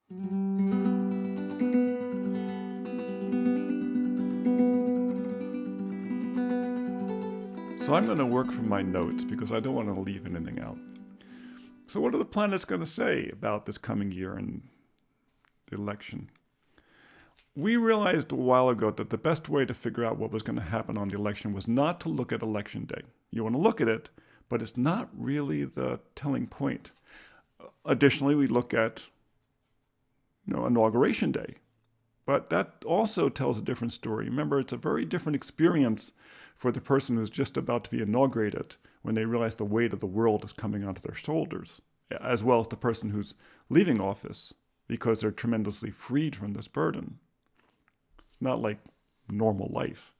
So I'm going to work from my notes because I don't want to leave anything out. So what are the planets going to say about this coming year and the election? We realized a while ago that the best way to figure out what was going to happen on the election was not to look at election day. You want to look at it, but it's not really the telling point. Additionally, we look at inauguration day. But that also tells a different story. Remember, it's a very different experience for the person who's just about to be inaugurated when they realize the weight of the world is coming onto their shoulders, as well as the person who's leaving office because they're tremendously freed from this burden. It's not like normal life.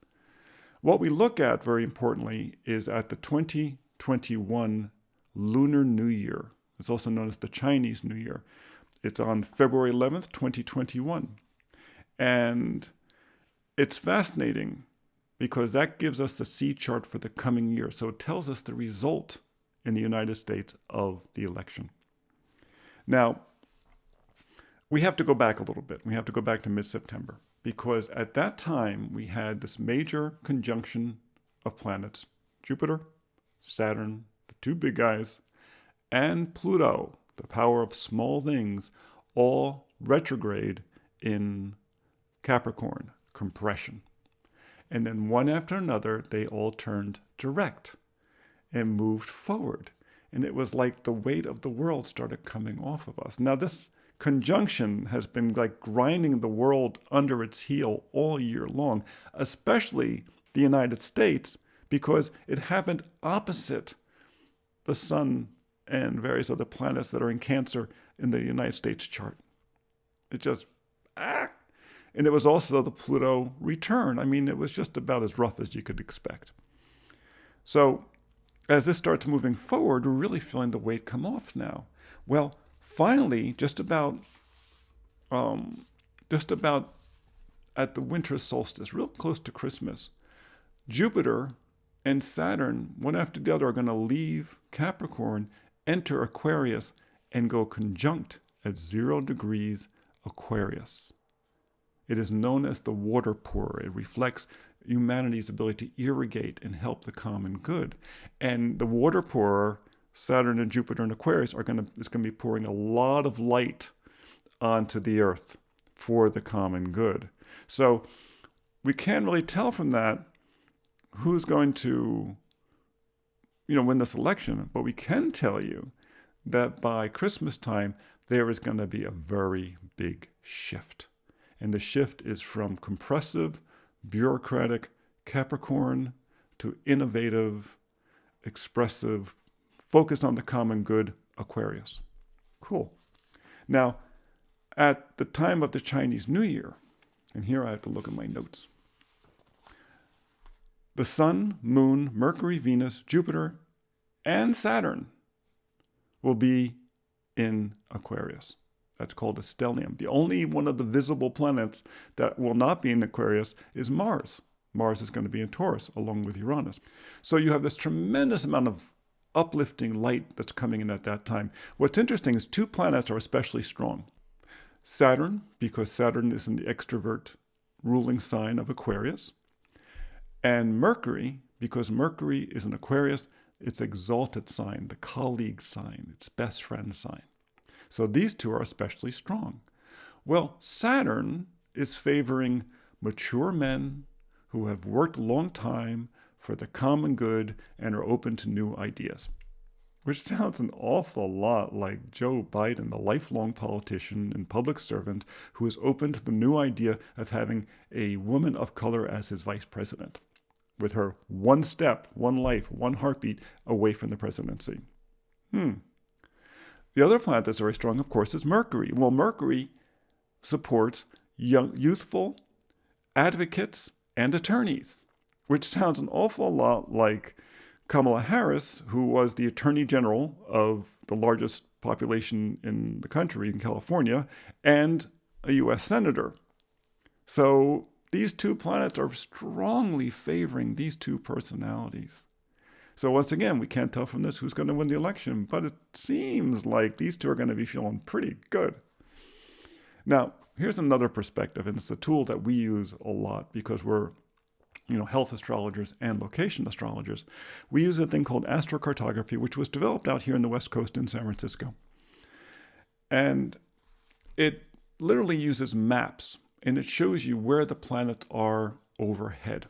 What we look at, very importantly, is at the 2021 Lunar New Year. It's also known as the Chinese New Year. It's on February 11th, 2021. And it's fascinating because that gives us the C chart for the coming year. So it tells us the result in the United States of the election. Now, we have to go back a little bit. We have to go back to mid-September because at that time we had this major conjunction of planets, Jupiter, Saturn, the two big guys, and Pluto, the power of small things, all retrograde in Capricorn, compression. And then one after another, they all turned direct and moved forward. And it was like the weight of the world started coming off of us. Now, this conjunction has been like grinding the world under its heel all year long, especially the United States, because it happened opposite the sun and various other planets that are in Cancer in the United States chart. It just, And it was also the Pluto return. I mean, it was just about as rough as you could expect. So as this starts moving forward, we're really feeling the weight come off now. Well, finally, just about at the winter solstice, real close to Christmas, Jupiter and Saturn, one after the other, are going to leave Capricorn, enter Aquarius, and go conjunct at 0 degrees Aquarius. It is known as the water pourer. It reflects humanity's ability to irrigate and help the common good. And the water pourer, Saturn and Jupiter and Aquarius, is going to be pouring a lot of light onto the earth for the common good. So we can't really tell from that who's going to win this election, but we can tell you that by Christmas time, there is going to be a very big shift. And the shift is from compressive, bureaucratic Capricorn to innovative, expressive, focused on the common good Aquarius. Cool. Now, at the time of the Chinese New Year, and here I have to look at my notes, the Sun, Moon, Mercury, Venus, Jupiter, and Saturn will be in Aquarius. That's called a stellium. The only one of the visible planets that will not be in Aquarius is Mars. Mars is going to be in Taurus along with Uranus. So you have this tremendous amount of uplifting light that's coming in at that time. What's interesting is two planets are especially strong. Saturn, because Saturn is in the extrovert ruling sign of Aquarius. And Mercury, because Mercury is in Aquarius, its exalted sign, the colleague sign, its best friend sign. So these two are especially strong. Well, Saturn is favoring mature men who have worked a long time for the common good and are open to new ideas, which sounds an awful lot like Joe Biden, the lifelong politician and public servant who is open to the new idea of having a woman of color as his vice president, with her one step, one life, one heartbeat away from the presidency. The other planet that's very strong, of course, is Mercury. Well, Mercury supports young, youthful advocates and attorneys, which sounds an awful lot like Kamala Harris, who was the Attorney General of the largest population in the country, in California, and a U.S. Senator. So these two planets are strongly favoring these two personalities. So once again, we can't tell from this who's going to win the election, but it seems like these two are going to be feeling pretty good. Now, here's another perspective, and it's a tool that we use a lot because we're health astrologers and location astrologers. We use a thing called Astro Cartography, which was developed out here in the West Coast in San Francisco. And it literally uses maps, and it shows you where the planets are overhead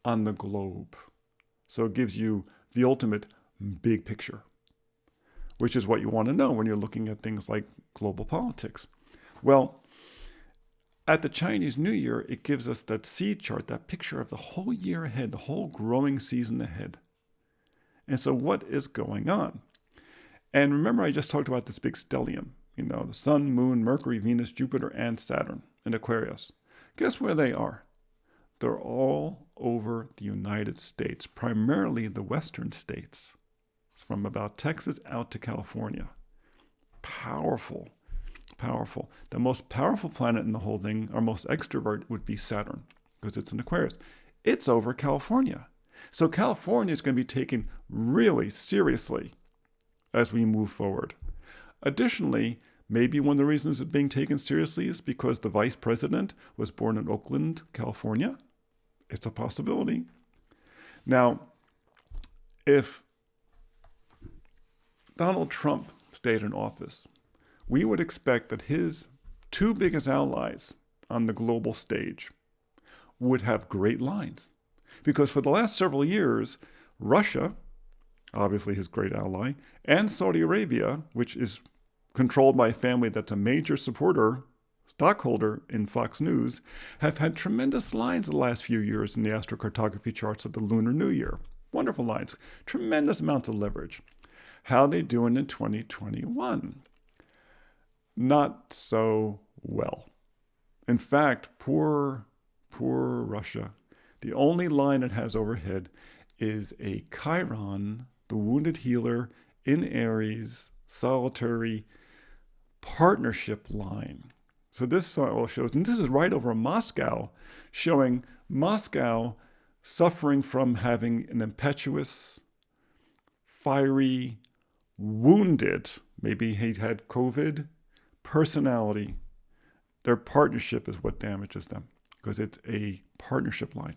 on the globe. So it gives you the ultimate big picture, which is what you want to know when you're looking at things like global politics. Well, at the Chinese New Year, it gives us that seed chart, that picture of the whole year ahead, the whole growing season ahead. And so what is going on? And remember, I just talked about this big stellium, the Sun, Moon, Mercury, Venus, Jupiter, and Saturn in Aquarius. Guess where they are? They're all over the United States, primarily the western states, from about Texas out to California. Powerful. The most powerful planet in the whole thing, our most extrovert, would be Saturn, because it's in Aquarius. It's over California. So California is going to be taken really seriously as we move forward. Additionally, maybe one of the reasons it's being taken seriously is because the vice president was born in Oakland, California. It's a possibility. Now, if Donald Trump stayed in office, we would expect that his two biggest allies on the global stage would have great lines. Because for the last several years, Russia, obviously his great ally, and Saudi Arabia, which is controlled by a family that's a major stockholder in Fox News, have had tremendous lines the last few years in the astrocartography charts of the Lunar New Year. Wonderful lines, tremendous amounts of leverage. How are they doing in 2021? Not so well. In fact, poor Russia. The only line it has overhead is a Chiron, the wounded healer in Aries, solitary partnership line. So this shows, and this is right over Moscow, showing Moscow suffering from having an impetuous, fiery, wounded, maybe he had COVID, personality. Their partnership is what damages them because it's a partnership line.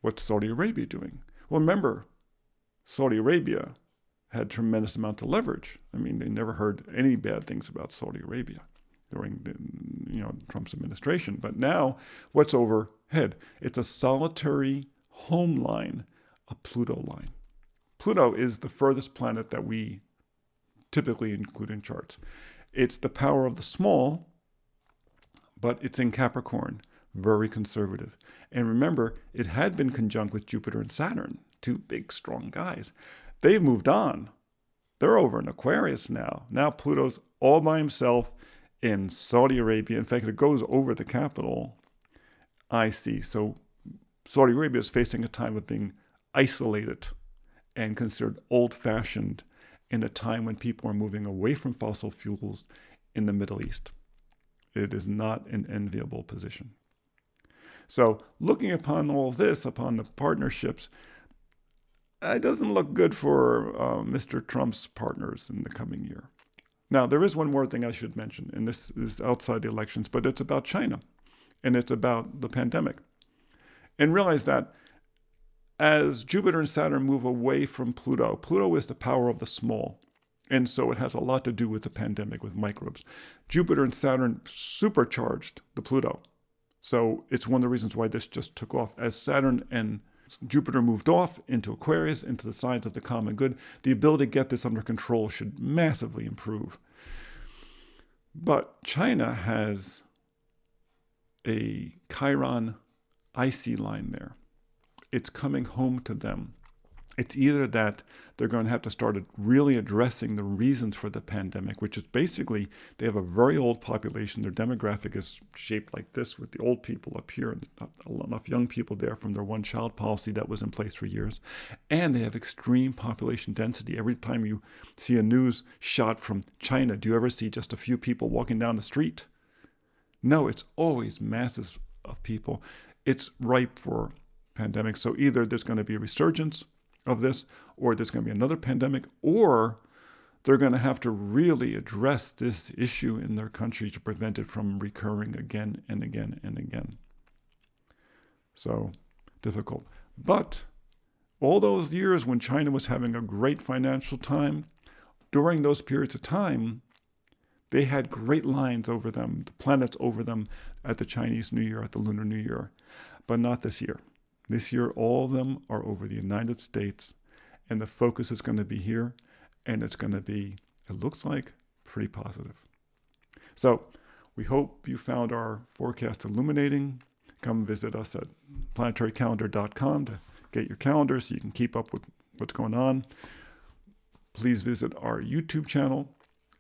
What's Saudi Arabia doing? Well, remember, Saudi Arabia had tremendous amounts of leverage. I mean, they never heard any bad things about Saudi Arabia during Trump's administration. But now, what's overhead? It's a solitary home line, a Pluto line. Pluto is the furthest planet that we typically include in charts. It's the power of the small, but it's in Capricorn, very conservative. And remember, it had been conjunct with Jupiter and Saturn, two big, strong guys. They've moved on. They're over in Aquarius now. Now Pluto's all by himself in Saudi Arabia. In fact, it goes over the capital. I see. So Saudi Arabia is facing a time of being isolated and considered old-fashioned in a time when people are moving away from fossil fuels in the Middle East. It is not an enviable position. So looking upon all this, upon the partnerships, it doesn't look good for Mr. Trump's partners in the coming year. Now, there is one more thing I should mention, and this is outside the elections, but it's about China, and it's about the pandemic. And realize that as Jupiter and Saturn move away from Pluto, Pluto is the power of the small. And so it has a lot to do with the pandemic, with microbes. Jupiter and Saturn supercharged the Pluto. So it's one of the reasons why this just took off. As Saturn and Jupiter moved off into Aquarius, into the signs of the common good, the ability to get this under control should massively improve. But China has a Chiron icy line there. It's coming home to them. It's either that they're going to have to start really addressing the reasons for the pandemic, which is basically they have a very old population. Their demographic is shaped like this with the old people up here and not enough young people there from their one-child policy that was in place for years. And they have extreme population density. Every time you see a news shot from China, do you ever see just a few people walking down the street? No, it's always masses of people. It's ripe for pandemic. So either there's going to be a resurgence of this, or there's going to be another pandemic, or they're going to have to really address this issue in their country to prevent it from recurring again and again and again. So difficult. But all those years when China was having a great financial time, during those periods of time, they had great lines over them, the planets over them at the Chinese New Year, at the Lunar New Year, but not this year. This year, all of them are over the United States, and the focus is going to be here, and it's going to be, it looks like, pretty positive. So we hope you found our forecast illuminating. Come visit us at planetarycalendar.com to get your calendar so you can keep up with what's going on. Please visit our YouTube channel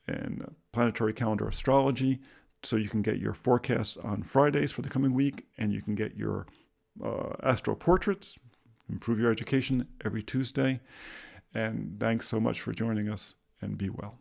and Planetary Calendar Astrology so you can get your forecasts on Fridays for the coming week, and you can get your astro portraits, improve your education every Tuesday. And thanks so much for joining us, and be well.